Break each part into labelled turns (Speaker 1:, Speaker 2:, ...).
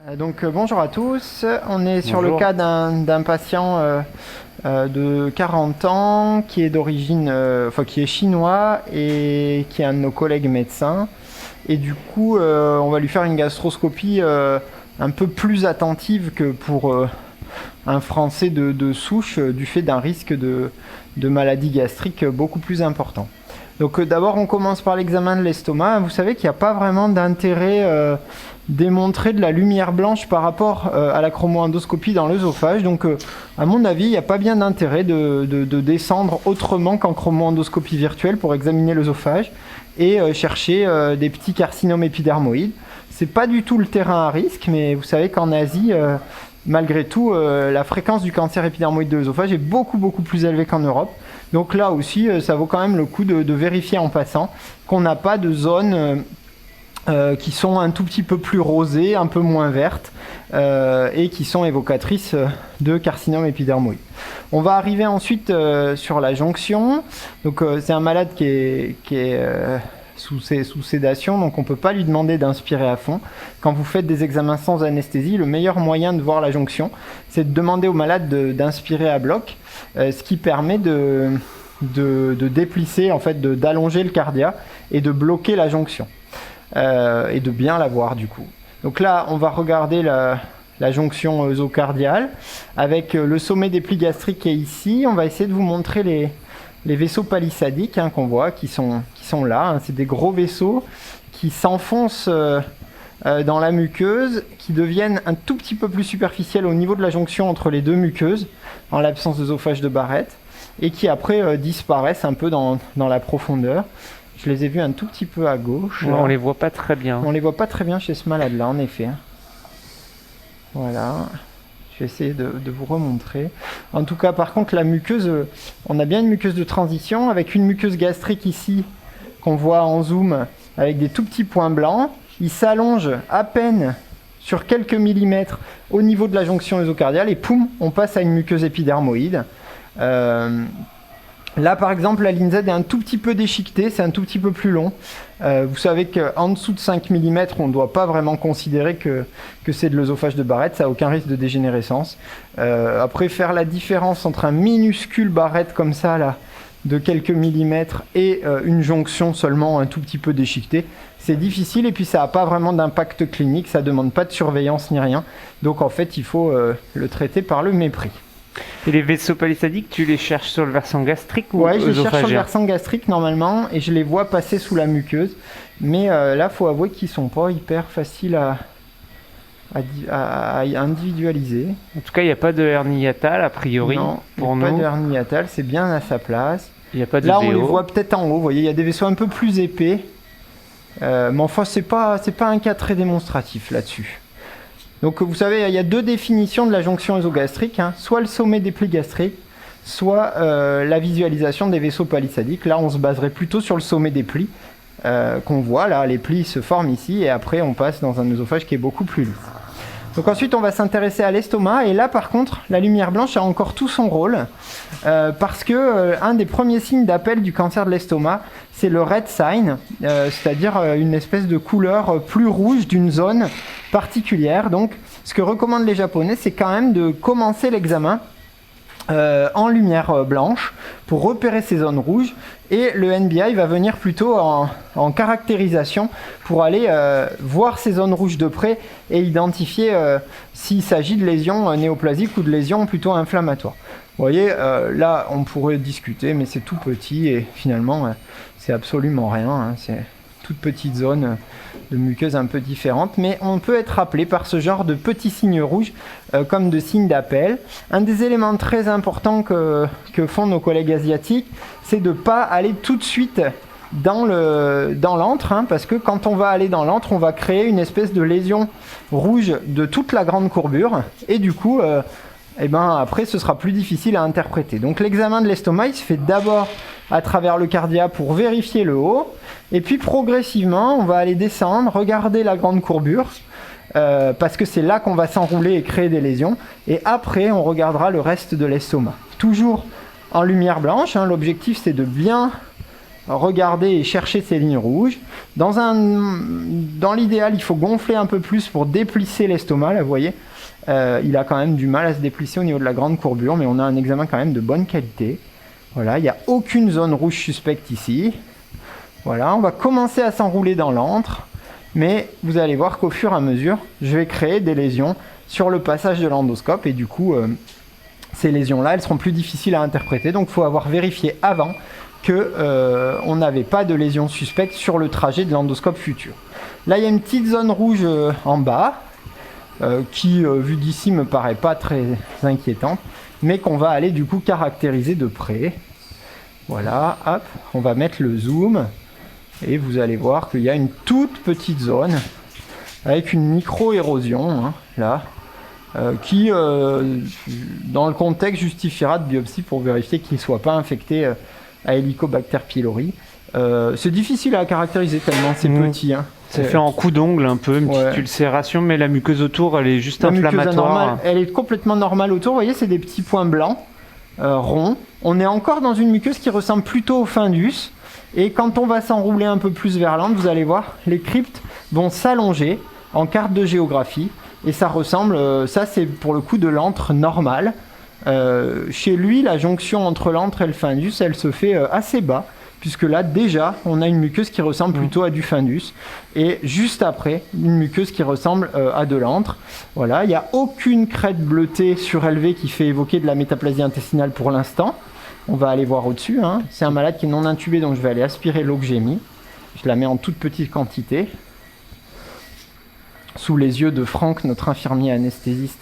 Speaker 1: Bonjour à tous, on est sur le
Speaker 2: Bonjour.
Speaker 1: cas d'un patient de 40 ans qui est d'origine, qui est chinois et qui est un de nos collègues médecins. Et du coup, on va lui faire une gastroscopie un peu plus attentive que pour un Français de souche, du fait d'un risque de maladie gastrique beaucoup plus important. Donc d'abord, on commence par l'examen de l'estomac. Vous savez qu'il n'y a pas vraiment d'intérêt démontrer de la lumière blanche par rapport à la chromoendoscopie dans l'œsophage. Donc à mon avis, il n'y a pas bien d'intérêt de descendre autrement qu'en chromoendoscopie virtuelle pour examiner l'œsophage et chercher des petits carcinomes épidermoïdes. C'est pas du tout le terrain à risque, mais vous savez qu'en Asie, malgré tout, la fréquence du cancer épidermoïde de l'œsophage est beaucoup plus élevée qu'en Europe. Donc là aussi, ça vaut quand même le coup de vérifier en passant qu'on n'a pas de zones qui sont un tout petit peu plus rosées, un peu moins vertes, et qui sont évocatrices de carcinome épidermoïde. On va arriver ensuite sur la jonction. Donc c'est un malade qui est sous sédation, donc on ne peut pas lui demander d'inspirer à fond. Quand vous faites des examens sans anesthésie, le meilleur moyen de voir la jonction, c'est de demander au malade d'inspirer à bloc, ce qui permet de déplisser, en fait, d'allonger le cardia et de bloquer la jonction. Et de bien la voir du coup. Donc là, on va regarder la jonction œsocardiale avec le sommet des plis gastriques qui est ici. On va essayer de vous montrer les vaisseaux palissadiques qu'on voit, qui sont là. C'est des gros vaisseaux qui s'enfoncent dans la muqueuse, qui deviennent un tout petit peu plus superficiels au niveau de la jonction entre les deux muqueuses, en l'absence d'œsophage de Barrett, et qui après disparaissent un peu dans la profondeur. Je les ai vus un tout petit peu à gauche.
Speaker 2: Ouais, on les voit pas très bien.
Speaker 1: On les voit pas très bien chez ce malade-là, en effet. Voilà. Je vais essayer de vous remontrer. En tout cas, par contre, la muqueuse, on a bien une muqueuse de transition avec une muqueuse gastrique ici, qu'on voit en zoom, avec des tout petits points blancs. Il s'allonge à peine sur quelques millimètres au niveau de la jonction œsocardiale et poum, on passe à une muqueuse épidermoïde. Là, par exemple, la ligne Z est un tout petit peu déchiquetée, c'est un tout petit peu plus long. Vous savez qu'en dessous de 5 mm, on ne doit pas vraiment considérer que c'est de l'œsophage de Barrett, ça n'a aucun risque de dégénérescence. Après, faire la différence entre un minuscule Barrett comme ça, là, de quelques millimètres, et une jonction seulement un tout petit peu déchiquetée, c'est difficile, et puis ça n'a pas vraiment d'impact clinique, ça ne demande pas de surveillance ni rien. Donc en fait, il faut le traiter par le mépris.
Speaker 2: Et les vaisseaux palissadiques, tu les cherches sur le versant gastrique ou
Speaker 1: ouais, je les cherche sur le
Speaker 2: œsophagien?
Speaker 1: versant gastrique normalement et je les vois passer sous la muqueuse. Mais là, faut avouer qu'ils sont pas hyper faciles à individualiser.
Speaker 2: En tout cas, il n'y a pas de hernie hiatale, a priori,
Speaker 1: Non,
Speaker 2: pour
Speaker 1: pas
Speaker 2: nous.
Speaker 1: de hernie hiatale, c'est bien à sa place.
Speaker 2: Il n'y a pas de
Speaker 1: Là, on les
Speaker 2: VO.
Speaker 1: voit peut-être en haut. Vous voyez, il y a des vaisseaux un peu plus épais. Mais enfin, c'est pas un cas très démonstratif là-dessus. Donc vous savez, il y a deux définitions de la jonction œsogastrique, soit le sommet des plis gastriques, soit la visualisation des vaisseaux palissadiques. Là, on se baserait plutôt sur le sommet des plis qu'on voit. Là, les plis se forment ici et après, on passe dans un œsophage qui est beaucoup plus lisse. Donc ensuite, on va s'intéresser à l'estomac. Et là, par contre, la lumière blanche a encore tout son rôle parce que un des premiers signes d'appel du cancer de l'estomac, c'est le red sign, c'est-à-dire une espèce de couleur plus rouge d'une zone particulière. Donc, ce que recommandent les Japonais, c'est quand même de commencer l'examen en lumière blanche pour repérer ces zones rouges, et le NBI va venir plutôt en caractérisation pour aller voir ces zones rouges de près et identifier s'il s'agit de lésions néoplasiques ou de lésions plutôt inflammatoires. Vous voyez, là on pourrait discuter, mais c'est tout petit et finalement c'est absolument rien, c'est toute petite zone de muqueuse un peu différente, mais on peut être rappelé par ce genre de petits signes rouges comme de signes d'appel. Un des éléments très importants que font nos collègues asiatiques, c'est de ne pas aller tout de suite dans l'antre, parce que quand on va aller dans l'antre, on va créer une espèce de lésion rouge de toute la grande courbure, et du coup, après, ce sera plus difficile à interpréter. Donc l'examen de l'estomac, il se fait d'abord à travers le cardia pour vérifier le haut, et puis progressivement, on va aller descendre, regarder la grande courbure, parce que c'est là qu'on va s'enrouler et créer des lésions, et après, on regardera le reste de l'estomac. Toujours en lumière blanche, l'objectif c'est de bien regarder et chercher ces lignes rouges. Dans l'idéal, il faut gonfler un peu plus pour déplisser l'estomac, là vous voyez. Il a quand même du mal à se déplisser au niveau de la grande courbure, mais on a un examen quand même de bonne qualité. Voilà, il n'y a aucune zone rouge suspecte ici. Voilà, on va commencer à s'enrouler dans l'antre, mais vous allez voir qu'au fur et à mesure, je vais créer des lésions sur le passage de l'endoscope, et du coup, ces lésions-là, elles seront plus difficiles à interpréter, donc il faut avoir vérifié avant qu'on n'avait pas de lésions suspectes sur le trajet de l'endoscope futur. Là, il y a une petite zone rouge en bas, qui, vue d'ici, me paraît pas très inquiétante, mais qu'on va aller du coup caractériser de près. Voilà, hop, on va mettre le zoom, et vous allez voir qu'il y a une toute petite zone, avec une micro-érosion, hein, là, qui, dans le contexte, justifiera de biopsie pour vérifier qu'il ne soit pas infecté à Helicobacter pylori. C'est difficile à caractériser tellement c'est petit. Hein.
Speaker 2: Ça fait en coup d'ongle un peu, une petite ulcération, mais la muqueuse autour, elle est juste inflammatoire.
Speaker 1: Elle est complètement normale autour. Vous voyez, c'est des petits points blancs, ronds. On est encore dans une muqueuse qui ressemble plutôt au fundus. Et quand on va s'enrouler un peu plus vers l'antre, vous allez voir, les cryptes vont s'allonger en carte de géographie. Et ça ressemble, ça c'est pour le coup de l'antre normal. Chez lui, la jonction entre l'antre et le fundus, elle se fait assez bas, puisque là déjà, on a une muqueuse qui ressemble plutôt à du fundus, et juste après, une muqueuse qui ressemble à de l'antre. Voilà, il n'y a aucune crête bleutée surélevée qui fait évoquer de la métaplasie intestinale pour l'instant. On va aller voir au-dessus, hein. C'est un malade qui est non intubé, donc je vais aller aspirer l'eau que j'ai mis. Je la mets en toute petite quantité, sous les yeux de Franck, notre infirmier anesthésiste.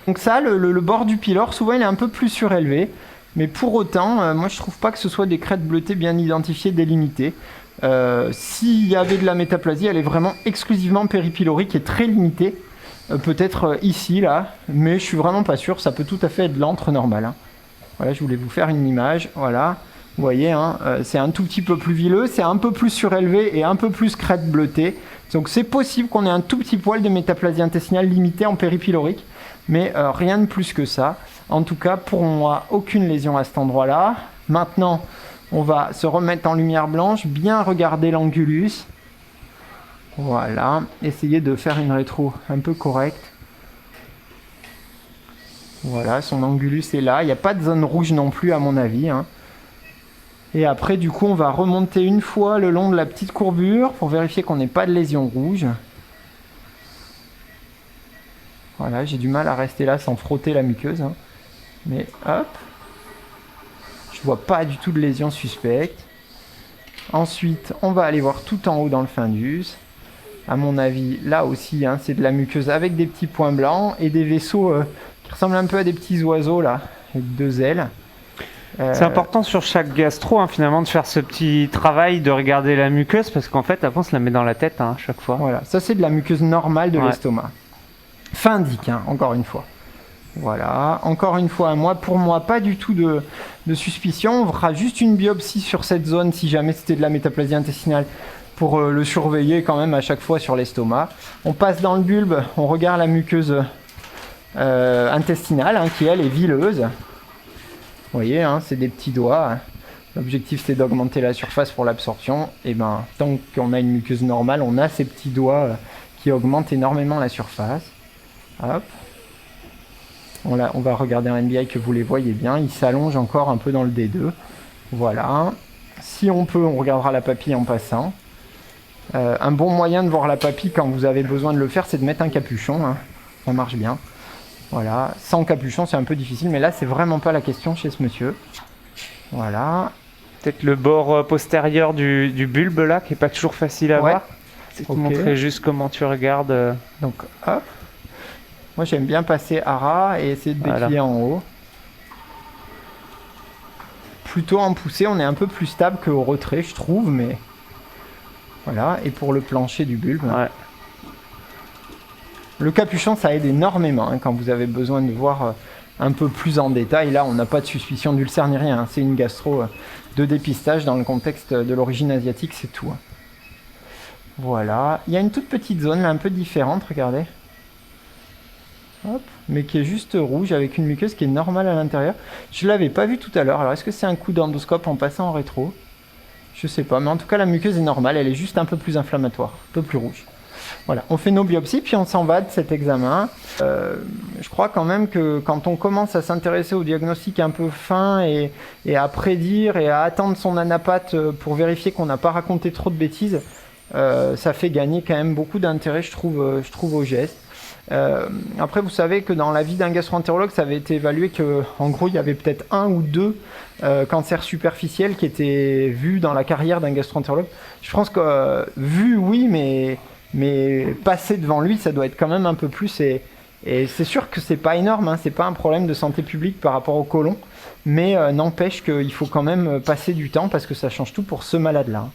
Speaker 1: Donc ça, le bord du pylore, souvent il est un peu plus surélevé, mais pour autant, moi je trouve pas que ce soit des crêtes bleutées bien identifiées, délimitées. S'il y avait de la métaplasie, elle est vraiment exclusivement péripylorique et très limitée. Peut-être ici, là, mais je suis vraiment pas sûr, ça peut tout à fait être de l'antre normal. Hein. Voilà, je voulais vous faire une image, voilà. Vous voyez, hein, c'est un tout petit peu plus vileux, c'est un peu plus surélevé et un peu plus crête bleutée. Donc c'est possible qu'on ait un tout petit poil de métaplasie intestinale limitée en péripylorique, mais rien de plus que ça. En tout cas, pour moi, aucune lésion à cet endroit-là. Maintenant, on va se remettre en lumière blanche, bien regarder l'angulus. Voilà, essayer de faire une rétro un peu correcte. Voilà, son angulus est là. Il n'y a pas de zone rouge non plus, à mon avis. Hein. Et après, du coup, on va remonter une fois le long de la petite courbure pour vérifier qu'on n'ait pas de lésion rouge. Voilà, j'ai du mal à rester là sans frotter la muqueuse. Hein. Mais hop, je vois pas du tout de lésion suspecte. Ensuite, on va aller voir tout en haut dans le fundus. À mon avis, là aussi, hein, c'est de la muqueuse avec des petits points blancs et des vaisseaux qui ressemblent un peu à des petits oiseaux là, avec deux ailes.
Speaker 2: C'est important sur chaque gastro, hein, finalement, de faire ce petit travail de regarder la muqueuse, parce qu'en fait, après, on se la met dans la tête hein, à chaque fois.
Speaker 1: Voilà, ça c'est de la muqueuse normale de l'estomac. Fundique, hein, encore une fois. Voilà, encore une fois, pour moi, pas du tout de suspicion. On fera juste une biopsie sur cette zone si jamais c'était de la métaplasie intestinale pour le surveiller quand même à chaque fois sur l'estomac. On passe dans le bulbe, on regarde la muqueuse intestinale hein, qui elle est vileuse. Vous voyez, hein, c'est des petits doigts. L'objectif c'est d'augmenter la surface pour l'absorption. Et ben, tant qu'on a une muqueuse normale, on a ces petits doigts qui augmentent énormément la surface. Hop. On va regarder un NBI que vous les voyez bien. Il s'allonge encore un peu dans le D2. Voilà. Si on peut, on regardera la papille en passant. Un bon moyen de voir la papille quand vous avez besoin de le faire, c'est de mettre un capuchon. Hein. Ça marche bien. Voilà, sans capuchon c'est un peu difficile, mais là c'est vraiment pas la question chez ce monsieur. Voilà.
Speaker 2: Peut-être le bord postérieur du bulbe là, qui est pas toujours facile à voir. C'est te montrer juste comment tu regardes.
Speaker 1: Donc hop. Moi j'aime bien passer à ras et essayer de déplier en haut. Plutôt en poussée, on est un peu plus stable qu'au retrait je trouve, mais... Voilà, et pour le plancher du bulbe.
Speaker 2: Ouais.
Speaker 1: Le capuchon, ça aide énormément hein, quand vous avez besoin de voir un peu plus en détail. Là, on n'a pas de suspicion d'ulcère ni rien. Hein. C'est une gastro de dépistage dans le contexte de l'origine asiatique, c'est tout. Hein. Voilà. Il y a une toute petite zone là, un peu différente, regardez. Hop. Mais qui est juste rouge avec une muqueuse qui est normale à l'intérieur. Je ne l'avais pas vu tout à l'heure. Alors, est-ce que c'est un coup d'endoscope en passant en rétro? Je sais pas, mais en tout cas la muqueuse est normale, elle est juste un peu plus inflammatoire, un peu plus rouge. Voilà, on fait nos biopsies, puis on s'en va de cet examen. Je crois quand même que quand on commence à s'intéresser au diagnostic un peu fin et à prédire et à attendre son anapathe pour vérifier qu'on n'a pas raconté trop de bêtises, ça fait gagner quand même beaucoup d'intérêt, je trouve, au geste. Après, vous savez que dans la vie d'un gastro-entérologue, ça avait été évalué qu'en gros, il y avait peut-être 1 ou 2 cancers superficiels qui étaient vus dans la carrière d'un gastro-entérologue. Je pense que vu, oui, mais passer devant lui, ça doit être quand même un peu plus. Et c'est sûr que c'est pas énorme, hein, c'est pas un problème de santé publique par rapport au côlon, mais n'empêche qu'il faut quand même passer du temps parce que ça change tout pour ce malade-là.